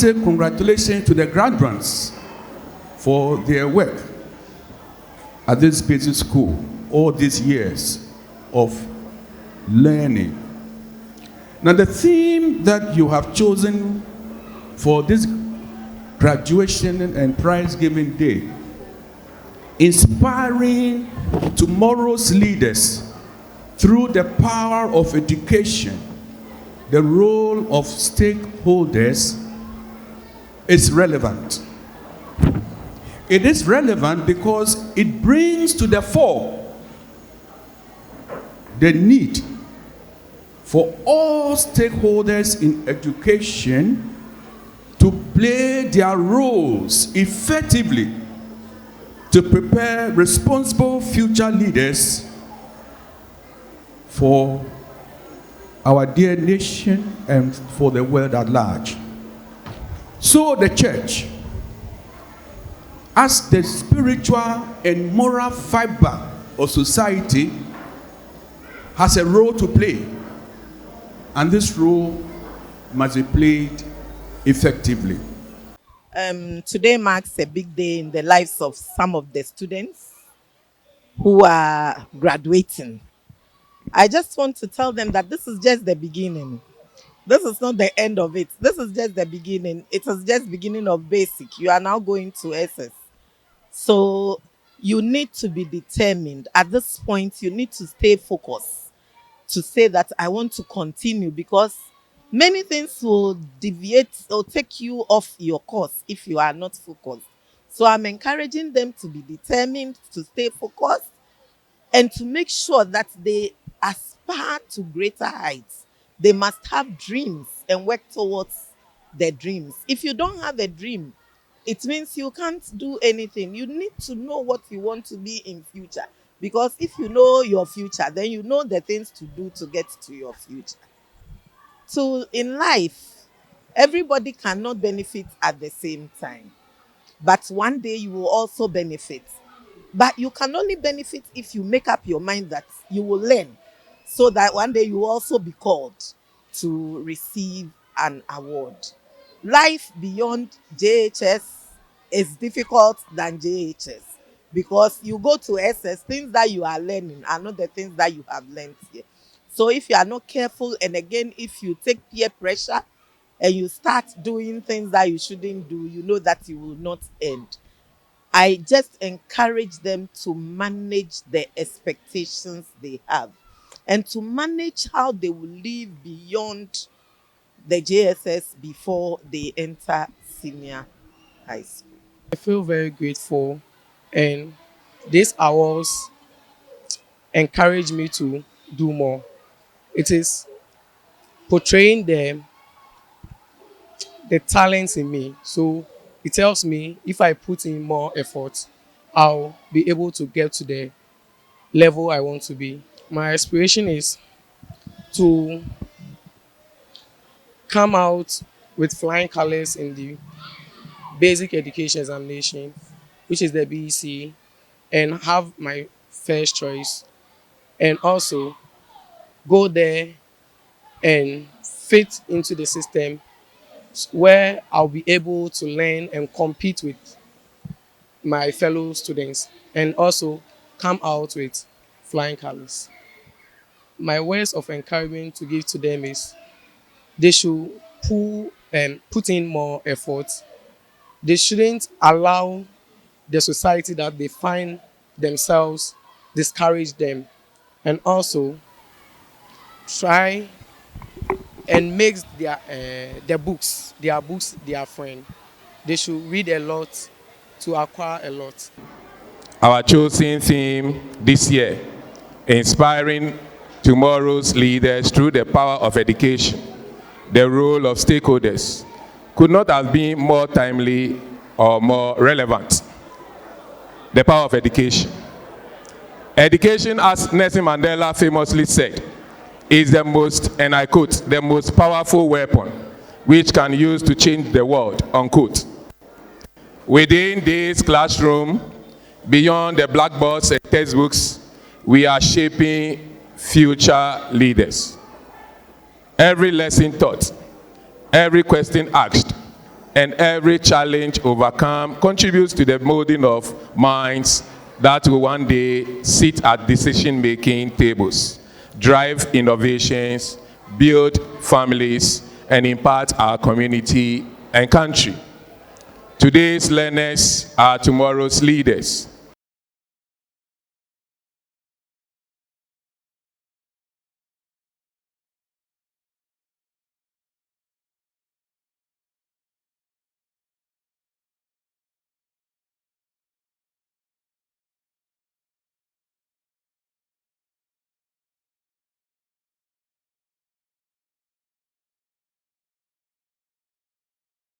say congratulations to the graduates for their work at this basic school, all these years of learning. Now, the theme that you have chosen for this graduation and prize-giving day, inspiring tomorrow's leaders through the power of education, the role of stakeholders, is relevant. It is relevant because it brings to the fore the need for all stakeholders in education to play their roles effectively to prepare responsible future leaders for our dear nation and for the world at large. So the church, as the spiritual and moral fiber of society, has a role to play, and this role must be played effectively. Today marks a big day in the lives of some of the students who are graduating. I just want to tell them that this is just the beginning. This is not the end of it. This is just the beginning. It is just beginning of basic. You are now going to SS. So you need to be determined. At this point, you need to stay focused to say that I want to continue, because many things will deviate or take you off your course if you are not focused. So I'm encouraging them to be determined, to stay focused, and to make sure that they aspire to greater heights. They must have dreams and work towards their dreams. If you don't have a dream, it means you can't do anything. You need to know what you want to be in future. Because if you know your future, then you know the things to do to get to your future. So in life, everybody cannot benefit at the same time. But one day you will also benefit. But you can only benefit if you make up your mind that you will learn, so that one day you will also be called to receive an award. Life beyond JHS is difficult than JHS, because you go to SS, things that you are learning are not the things that you have learned here. So if you are not careful, and again, if you take peer pressure and you start doing things that you shouldn't do, you know that you will not end. I just encourage them to manage the expectations they have, and to manage how they will live beyond the JSS before they enter senior high school. I feel very grateful, and these awards encourage me to do more. It is portraying the talents in me. So it tells me if I put in more effort, I'll be able to get to the level I want to be. My aspiration is to come out with flying colors in the basic education examination, which is the BEC, and have my first choice, and also go there and fit into the system where I'll be able to learn and compete with my fellow students, and also come out with flying colors. My words of encouragement to give to them is they should put in more effort. They shouldn't allow the society that they find themselves discourage them, and also try and make their books their friend. They should read a lot to acquire a lot. Our chosen theme this year, inspiring tomorrow's leaders through the power of education, the role of stakeholders, could not have been more timely or more relevant. The power of education. Education, as Nelson Mandela famously said, is the most, and I quote, the most powerful weapon which can use to change the world, unquote. Within this classroom, beyond the blackboards and textbooks, we are shaping future leaders. Every lesson taught, every question asked, and every challenge overcome contributes to the molding of minds that will one day sit at decision-making tables, drive innovations, build families, and impact our community and country. Today's learners are tomorrow's leaders.